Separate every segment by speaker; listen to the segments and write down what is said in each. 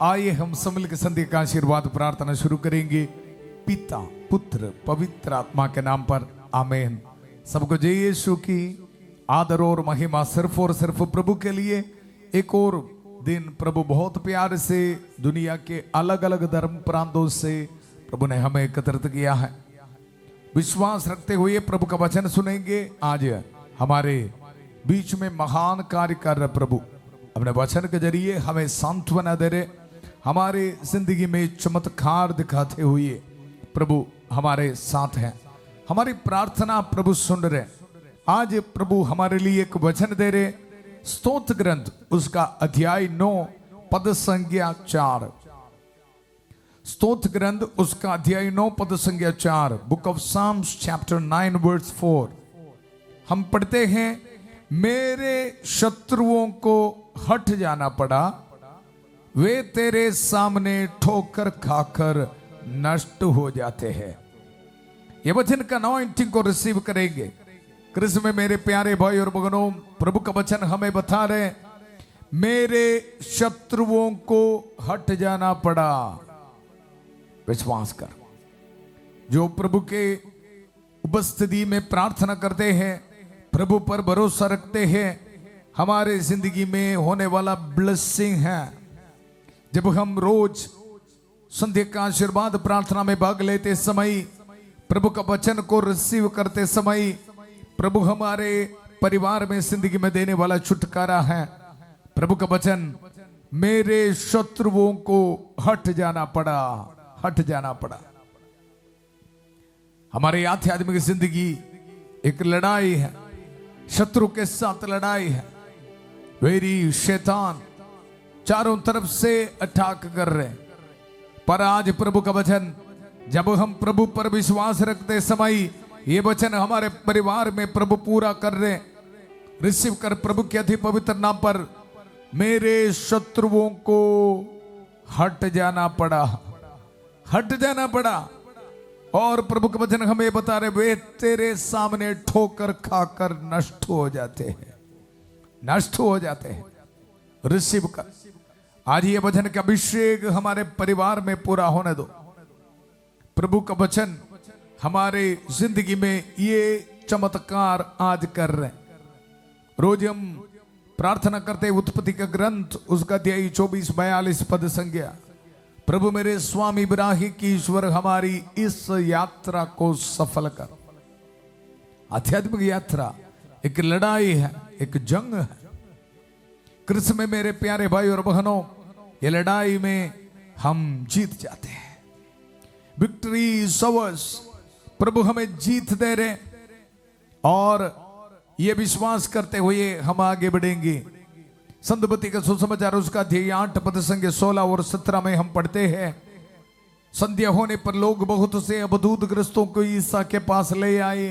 Speaker 1: आइए हम सब मिलकर संध्या का आशीर्वाद प्रार्थना शुरू करेंगे। पिता पुत्र पवित्र आत्मा के नाम पर आमीन। सबको जय यीशु की आदर और महिमा सिर्फ और सिर्फ प्रभु के लिए। एक और दिन प्रभु बहुत प्यार से दुनिया के अलग अलग धर्म प्रांतों से प्रभु ने हमें एकत्रित किया है। विश्वास रखते हुए प्रभु का वचन सुनेंगे। आज हमारे बीच में महान कार्य कर रहे प्रभु अपने वचन के जरिए हमें सांत्वना दे रहे, हमारे जिंदगी में चमत्कार दिखाते हुए प्रभु हमारे साथ हैं। हमारी प्रार्थना प्रभु सुन रहे। आज प्रभु हमारे लिए एक वचन दे रहे। स्तोत्र ग्रंथ उसका अध्याय 9 पद संख्या 4। स्तोत्र ग्रंथ उसका अध्याय 9 पद संख्या 4। Book of Psalms chapter 9 verse 4। हम पढ़ते हैं, मेरे शत्रुओं को हट जाना पड़ा, वे तेरे सामने ठोकर खाकर नष्ट हो जाते हैं। ये वचन का अनॉइंटिंग को रिसीव करेंगे। कृष्ण में मेरे प्यारे भाई और बहनों, प्रभु का वचन हमें बता रहे, मेरे शत्रुओं को हट जाना पड़ा। विश्वास कर, जो प्रभु के उपस्थिति में प्रार्थना करते हैं, प्रभु पर भरोसा रखते हैं, हमारे जिंदगी में होने वाला ब्लेसिंग है। जब हम रोज संध्या का आशीर्वाद प्रार्थना में भाग लेते समय, प्रभु का वचन को रिसीव करते समय, प्रभु हमारे परिवार में जिंदगी में देने वाला छुटकारा है। प्रभु का वचन, मेरे शत्रुओं को हट जाना पड़ा, हट जाना पड़ा। हमारी आध्यात्मिक जिंदगी एक लड़ाई है, शत्रु के साथ लड़ाई है। वेरी शैतान चारों तरफ से अटैक कर रहे। पर आज प्रभु का वचन, जब हम प्रभु पर विश्वास रखते समय, ये वचन हमारे परिवार में प्रभु पूरा कर रहे। रिसीव कर प्रभु के अति पवित्र नाम पर, मेरे शत्रुओं को हट जाना पड़ा, हट जाना पड़ा। और प्रभु का वचन हमें बता रहे, वे तेरे सामने ठोकर खाकर नष्ट हो जाते हैं, नष्ट हो जाते हैं। रिसीव कर, आज ये वचन का अभिषेक हमारे परिवार में पूरा होने दो। प्रभु का वचन हमारे जिंदगी में ये चमत्कार आज कर रहे हैं। रोज हम प्रार्थना करते, उत्पत्ति का ग्रंथ उसका अध्याय 24-42 पद संख्या। प्रभु मेरे स्वामी इब्राहिम की ईश्वर, हमारी इस यात्रा को सफल कर। आध्यात्मिक यात्रा एक लड़ाई है, एक जंग है। कृष्ण में मेरे प्यारे भाई और बहनों, ये लड़ाई में हम जीत जाते हैं। विक्ट्री सवर्स, प्रभु हमें जीत दे रहे। और ये विश्वास करते हुए हम आगे बढ़ेंगे। संतबत्ती का सुसमाचार उसका अध्याय 8 पद संख्या 16 और 17 में हम पढ़ते हैं, संध्या होने पर लोग बहुत से अवधूत ग्रस्तों को ईसा के पास ले आए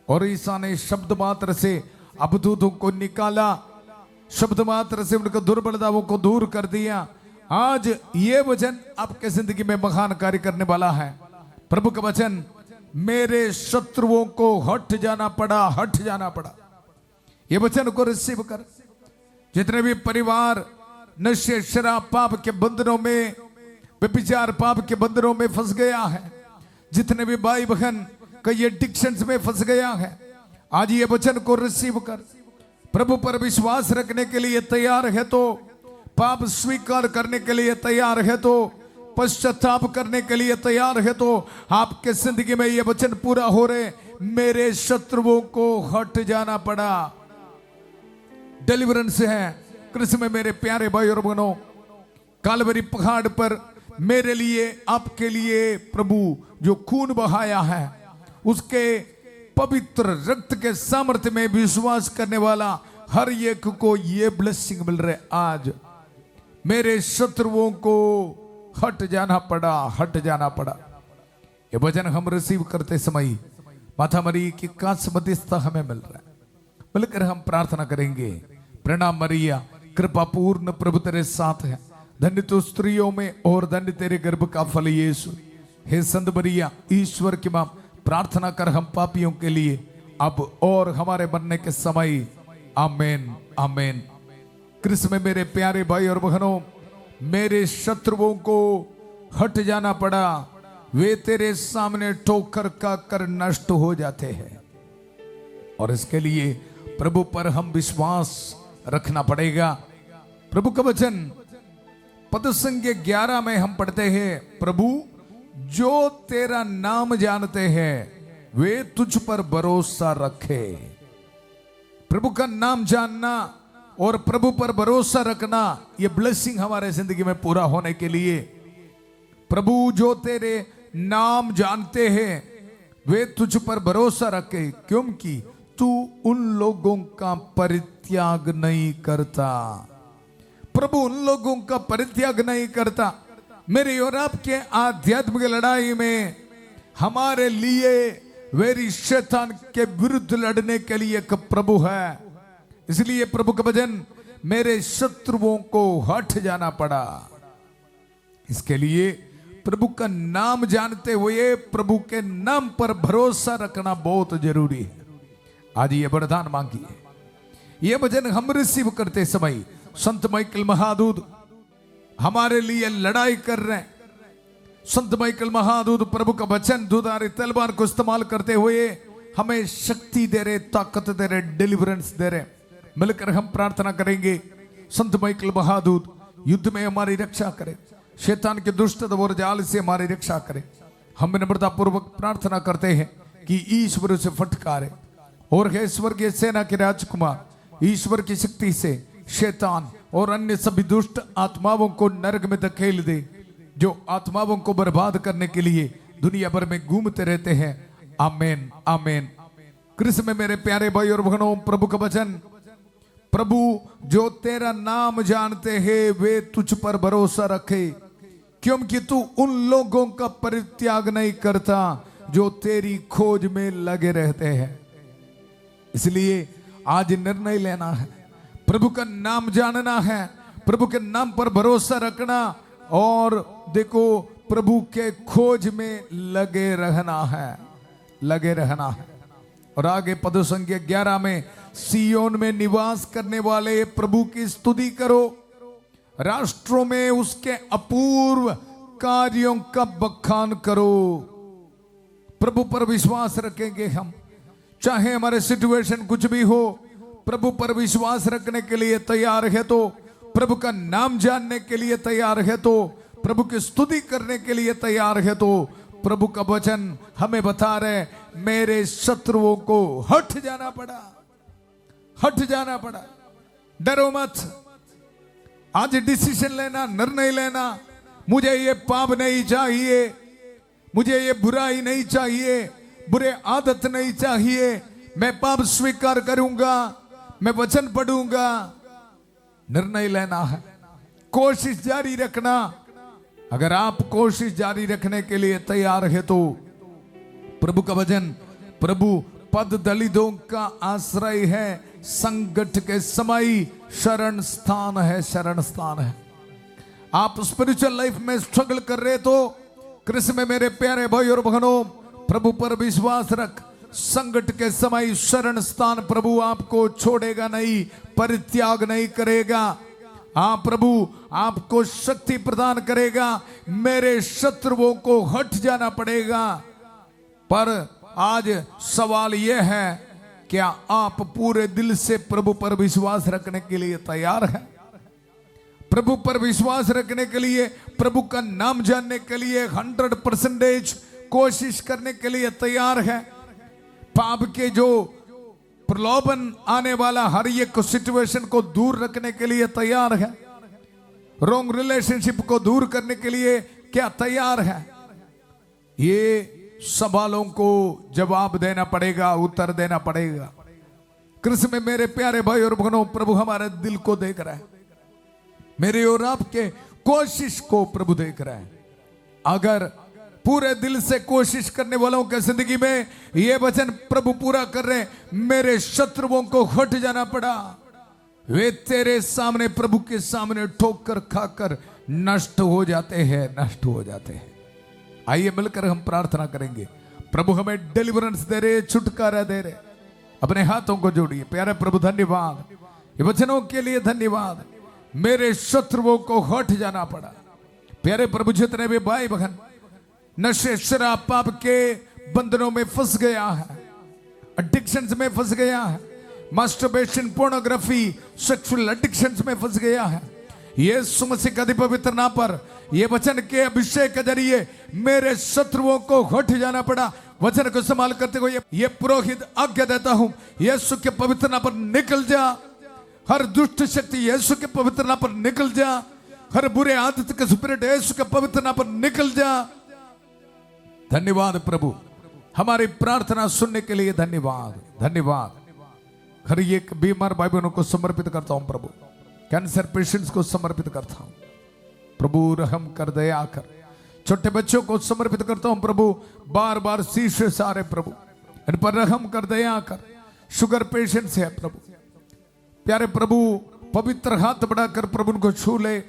Speaker 1: और ईसा ने शब्द मात्र से अवधूतों को निकाला, शब्द मात्र से उनके दुर्बलताओं को दूर कर दिया। आज ये वचन आपके जिंदगी में महान कार्य करने वाला है। प्रभु का वचन, मेरे शत्रुओं को हट जाना पड़ा, हट जाना पड़ा। ये वचन को रिसीव कर। जितने भी परिवार नशे शराब पाप के बंधनों में, व्यभिचार पाप के बंधनों में फंस गया है, जितने भी भाई बहन कई एडिक्शंस में फंस गया है, आज ये वचन को रिसीव कर। प्रभु पर विश्वास रखने के लिए तैयार है तो, पाप स्वीकार करने के लिए तैयार है तो, पश्चाताप करने के लिए तैयार है तो, आपके जिंदगी में यह वचन पूरा हो रहे, मेरे शत्रुओं को हट जाना पड़ा। डिलीवरेंस है। कृष्ण में मेरे प्यारे भाई और बहनों, कालवरी पहाड़ पर मेरे लिए, आपके लिए प्रभु जो खून बहाया है, उसके पवित्र रक्त के सामर्थ्य में विश्वास करने वाला हर एक को ये ब्लेसिंग मिल रहे। आज मेरे शत्रुओं को हट जाना पड़ा, हट जाना पड़ा। ये वचन हम रिसीव करते समय माता मरी की कांच मध्यस्थता हमें मिल रहा है। मिलकर हम प्रार्थना करेंगे। प्रणाम मरिया, कृपा पूर्ण प्रभु तेरे साथ है, धन्य तो स्त्रियों में और धन्य तेरे गर्भ का फल यीशु। हे संत मरिया, ईश्वर की मां, प्रार्थना कर हम पापियों के लिए अब और हमारे बनने के समय। आमीन, आमीन। कृष्ण में मेरे प्यारे भाई और बहनों, मेरे शत्रुओं को हट जाना पड़ा, वे तेरे सामने ठोकर का कर नष्ट हो जाते हैं। और इसके लिए प्रभु पर हम विश्वास रखना पड़ेगा। प्रभु का वचन पद संख्या 11 में हम पढ़ते हैं, प्रभु जो तेरा नाम जानते हैं वे तुझ पर भरोसा रखे। प्रभु का नाम जानना और प्रभु पर भरोसा रखना, यह ब्लेसिंग हमारे जिंदगी में पूरा होने के लिए, प्रभु जो तेरे नाम जानते हैं वे तुझ पर भरोसा रखे, क्योंकि तू उन लोगों का परित्याग नहीं करता। प्रभु उन लोगों का परित्याग नहीं करता। मेरे और आपके आध्यात्मिक लड़ाई में हमारे लिए वेरी शैतान के विरुद्ध लड़ने के लिए एक प्रभु है। इसलिए प्रभु का वचन, मेरे शत्रुओं को हट जाना पड़ा। इसके लिए प्रभु का नाम जानते हुए प्रभु के नाम पर भरोसा रखना बहुत जरूरी है। आज ये वरदान मांगिए। ये वचन हम रिसीव करते समय संत माइकल महादूत हमारे लिए लड़ाई कर रहे हैं। संत माइकल महादूत प्रभु का वचन दुधारी तलवार को इस्तेमाल करते हुए हमें शक्ति दे रहे, ताकत दे रहे, डिलीवरेंस दे रहे। मिलकर हम प्रार्थना करेंगे, संत माइकल महादूत युद्ध में हमारी रक्षा करे, शैतान के दुष्ट और जाल से हमारी रक्षा करे। हम नम्रता पूर्वक प्रार्थना करते हैं कि ईश्वर से फटकारे और हे स्वर्गीय सेना के राजकुमार, ईश्वर की शक्ति से शैतान और अन्य सभी दुष्ट आत्माओं को नरक में धकेल दे, जो आत्माओं को बर्बाद करने के लिए दुनिया भर में घूमते रहते हैं। आमीन आमीन। कृष्ण में मेरे प्यारे भाई और बहनों, प्रभु का वचन, प्रभु जो तेरा नाम जानते हैं वे तुझ पर भरोसा रखे, क्योंकि तू उन लोगों का परित्याग नहीं करता जो तेरी खोज में लगे रहते हैं। इसलिए आज निर्णय लेना है, प्रभु का नाम जानना है, प्रभु के नाम पर भरोसा रखना और देखो प्रभु के खोज में लगे रहना है, लगे रहना है। और आगे पद संख्या 11 में, सियोन में निवास करने वाले प्रभु की स्तुति करो, राष्ट्रों में उसके अपूर्व कार्यों का बखान करो। प्रभु पर विश्वास रखेंगे हम, चाहे हमारे सिचुएशन कुछ भी हो, प्रभु पर विश्वास रखने के लिए तैयार है तो, प्रभु का नाम जानने के लिए तैयार है तो, प्रभु की स्तुति करने के लिए तैयार है तो, प्रभु का वचन हमें बता रहे, मेरे शत्रुओं को हट जाना पड़ा, हट जाना पड़ा। डरो मत। आज डिसीजन लेना, निर्णय लेना, मुझे ये पाप नहीं चाहिए, मुझे ये बुराई नहीं चाहिए, बुरे आदत नहीं चाहिए, मैं पाप स्वीकार करूंगा, मैं वचन पढ़ूंगा। निर्णय लेना है, कोशिश जारी रखना। अगर आप कोशिश जारी रखने के लिए तैयार है तो प्रभु का वचन, प्रभु पद दलितों का आश्रय है, संकट के समय शरण स्थान है, शरण स्थान है। आप स्पिरिचुअल लाइफ में स्ट्रगल कर रहे तो कृष्ण में मेरे प्यारे भाई और बहनों, प्रभु पर विश्वास रख। संकट के समय शरण स्थान प्रभु आपको छोड़ेगा नहीं, परित्याग नहीं करेगा। हाँ, प्रभु आपको शक्ति प्रदान करेगा। मेरे शत्रुओं को हट जाना पड़ेगा। पर आज सवाल यह है, क्या आप पूरे दिल से प्रभु पर विश्वास रखने के लिए तैयार हैं? प्रभु पर विश्वास रखने के लिए, प्रभु का नाम जानने के लिए 100% कोशिश करने के लिए तैयार है? पाप के जो प्रलोभन आने वाला हर एक सिचुएशन को दूर रखने के लिए तैयार है? रॉन्ग रिलेशनशिप को दूर करने के लिए क्या तैयार है? ये सवालों को जवाब देना पड़ेगा, उत्तर देना पड़ेगा। कृष्ण में मेरे प्यारे भाई और बहनों, प्रभु हमारे दिल को देख रहा है, मेरे और आपके कोशिश को प्रभु देख रहा है। अगर पूरे दिल से कोशिश करने वालों के जिंदगी में यह वचन प्रभु पूरा कर रहे, मेरे शत्रुओं को हट जाना पड़ा, वे तेरे सामने, प्रभु के सामने ठोकर खाकर नष्ट हो जाते हैं, नष्ट हो जाते हैं। आइए मिलकर हम प्रार्थना करेंगे। प्रभु हमें डिलीवरेंस दे रहे, छुटकारा दे रहे। अपने हाथों को जोड़िए। प्यारे प्रभु धन्यवाद, ये वचनों के लिए धन्यवाद। मेरे शत्रुओं को हट जाना पड़ा। प्यारे प्रभु, जितने भी भाई बहन नशे शराब पाप के बंधनों में फंस गया है, एडिक्शंस में फंस गया है, मास्टरबेशन, पोर्नोग्राफी, सेक्सुअल एडिक्शंस में फंस गया है, यीशु मसीह का पवित्र नाम पर ये वचन के अभिषेक के जरिए मेरे शत्रुओं को हट जाना पड़ा। वचन को इस्तेमाल करते हुए ये पुरोहित आज्ञा देता हूं, यीशु के पवित्र नाम पर निकल जा। हर दुष्ट शक्ति यीशु के पवित्र नाम पर निकल जा। हर बुरे आदत के स्पिरिट यीशु के पवित्र नाम पर निकल जा। धन्यवाद प्रभु, हमारी प्रार्थना सुनने के लिए धन्यवाद, धन्यवाद। हर एक बीमार भाई बहनों को समर्पित करता हूं प्रभु, कैंसर पेशेंट्स को समर्पित करता हूं प्रभु, रहम कर, दया कर। छोटे बच्चों को समर्पित करता हूं प्रभु, बार बार शीशे सारे प्रभु, इन पर रहम कर, दया कर। शुगर पेशेंट्स है प्रभु, प्यारे प्रभु, पवित्र हाथ बढ़ाकर प्रभु उनको छू ले।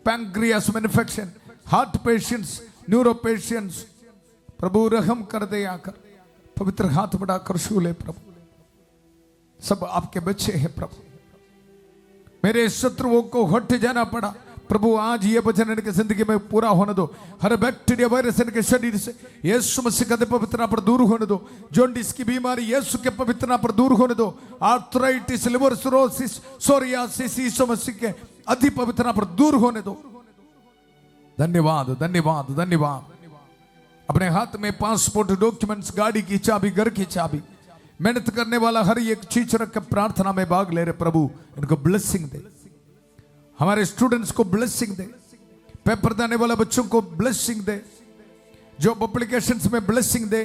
Speaker 1: पैंक्रियास में infection, heart patients, neuro patients, प्रभु रहम कर, दया कर। पवित्र हाथ बढ़ाकर छू ले प्रभु, सब आपके बच्चे हैं प्रभु। मेरे शत्रुओं को हट जाना पड़ा प्रभु, आज ये वचन इनके जिंदगी में पूरा होने दो। हर बैक्टीरिया वायरस इनके शरीर से यीशु मसीह का पवित्र नाम पर दूर होने दो। जॉन्डिस की बीमारी यीशु के पवित्र नाम पर दूर होने दो। आर्थराइटिस, लिवर सिरोसिस, सोरियासिस यीशु मसीह के अति पवित्र नाम पर दूर होने दो। धन्यवाद, धन्यवाद, धन्यवाद। अपने हाथ में पासपोर्ट, डॉक्यूमेंट्स, गाड़ी की चाबी, घर की चाबी, मेहनत करने वाला हर एक चीज रख के प्रार्थना में भाग ले रहे प्रभु, इनको ब्लेसिंग दे। हमारे स्टूडेंट्स को ब्लेसिंग दे, पेपर देने वाले बच्चों को ब्लेसिंग दे, जॉब एप्लीकेशंस में ब्लेसिंग दे,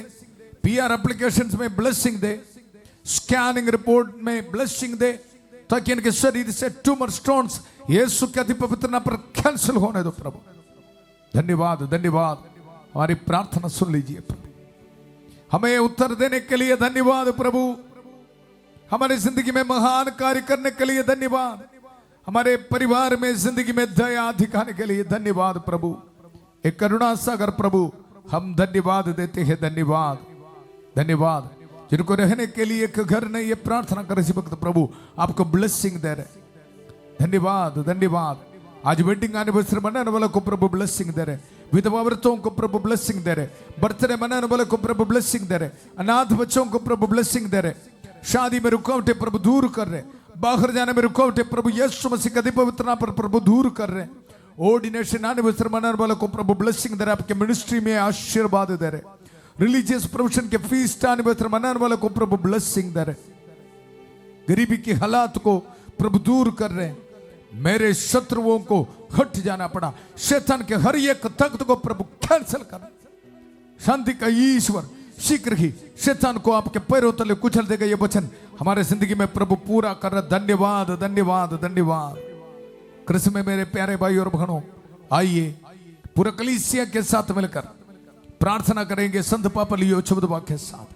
Speaker 1: पीआर एप्लीकेशंस में ब्लेसिंग दे, स्कैनिंग रिपोर्ट में ब्लेसिंग दे, ताकि इनके शरीर से ट्यूमर, स्टोन्स यीशु के अति पवित्र नाम पर कैंसिल होने दो प्रभु। धन्यवाद, धन्यवाद। हमारी प्रार्थना सुन लीजिए प्रभु, हमें उत्तर देने के लिए धन्यवाद प्रभु। हमारी जिंदगी में महान कार्य करने के लिए धन्यवाद। हमारे परिवार में, जिंदगी में दया दिखाने के लिए धन्यवाद प्रभु। एक करुणा सागर प्रभु, हम धन्यवाद देते हैं। धन्यवाद, धन्यवाद। जिनको रहने के लिए एक घर नहीं, ये प्रार्थना कर इसी वक्त प्रभु आपको ब्लेसिंग दे रहे। धन्यवाद, धन्यवाद। आज वेडिंग एनिवर्सरी मनाने वालों को प्रभु ब्लेसिंग दे रहे, विधवा औरतों को प्रभु ब्लेसिंग दे रहे, बर्थडे मनाने वालों को प्रभु ब्लेसिंग दे रहे, अनाथ बच्चों को प्रभु ब्लेसिंग दे रहे, शादी में रुकावटें प्रभु दूर कर रहे, बाहर जाने में रुकावटें प्रभु यीशु मसीह के पवित्र नाम पर प्रभु दूर कर रहे। ऑर्डिनेशन एनिवर्सरी मनाने वालों को प्रभु ब्लेसिंग दे रहे, आपके मिनिस्ट्री में आशीर्वाद दे रहे। रिलीजियस प्रोविजन के फीस्ट एनिवर्सरी मनाने वालों को प्रभु ब्लेसिंग दे रहे। गरीबी की हालात को प्रभु दूर कर रहे। मेरे शत्रुओं को हट जाना पड़ा, शैतान के हर एक ताकत को प्रभु कैंसिल कर। शांति का ईश्वर शीघ्र ही शैतान को आपके पैरों तले कुचल देगा। ये वचन हमारे जिंदगी में प्रभु पूरा कर रहा। धन्यवाद, धन्यवाद, धन्यवाद। कृष्ण में मेरे प्यारे भाई और बहनों, आइए पूरा कलीसिया के साथ मिलकर प्रार्थना करेंगे। संत पापा लियो चुबदबा के साथ,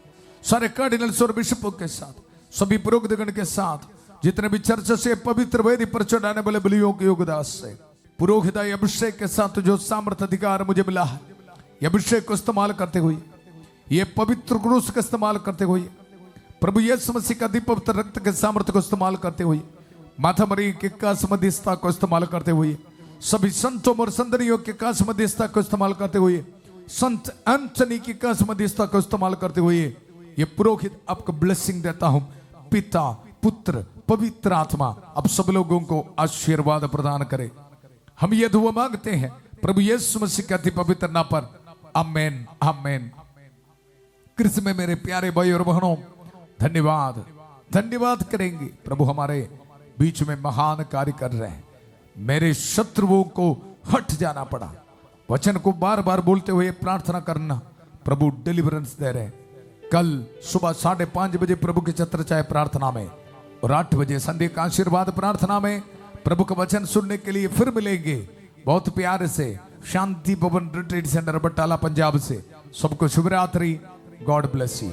Speaker 1: सारे कार्डिनल्स और बिशपों के साथ, सभी पुरोहितगण के साथ, जितने भी चर्च से पवित्र वेदी पर चढ़ाने वाले बलियों के योगदास से, पुरोहित अभिषेक के साथ जो सामर्थ अधिकार मुझे मिला है, ये अभिषेक को इस्तेमाल करते हुए, ये पवित्र क्रूस का इस्तेमाल करते हुए, प्रभु यीशु मसीह का पवित्र रक्त के सामर्थ्य को इस्तेमाल करते हुए, माथा मरी के कास मध्यस्थता को इस्तेमाल करते हुए, सभी संतों और संतनियों के कास मध्यस्थता को इस्तेमाल करते हुए, संत एंथनी की कास मध्यस्थता को इस्तेमाल करते हुए, ये पुरोहित आपको ब्लेसिंग देता हूं। पिता, पुत्र, पवित्र आत्मा अब सब लोगों को आशीर्वाद प्रदान करे। हम ये दुआ मांगते हैं प्रभु यीशु मसीह के अति पवित्र नाम पर, आमेन, आमेन। कृष्ण में मेरे प्यारे भाई और बहनों, धन्यवाद, धन्यवाद करेंगे। प्रभु हमारे बीच में महान कार्य कर रहे हैं। मेरे शत्रुओं को हट जाना पड़ा, वचन को बार बार बोलते हुए प्रार्थना करना, प्रभु डिलीवरेंस दे रहे। कल सुबह 5:30 बजे प्रभु के छत्र छाया प्रार्थना में और 8 बजे संध्या का आशीर्वाद प्रार्थना में प्रभु का वचन सुनने के लिए फिर मिलेंगे। बहुत प्यार से शांति भवन रिट्रीट सेंटर बटाला पंजाब से सबको शुभ रात्रि। God bless you.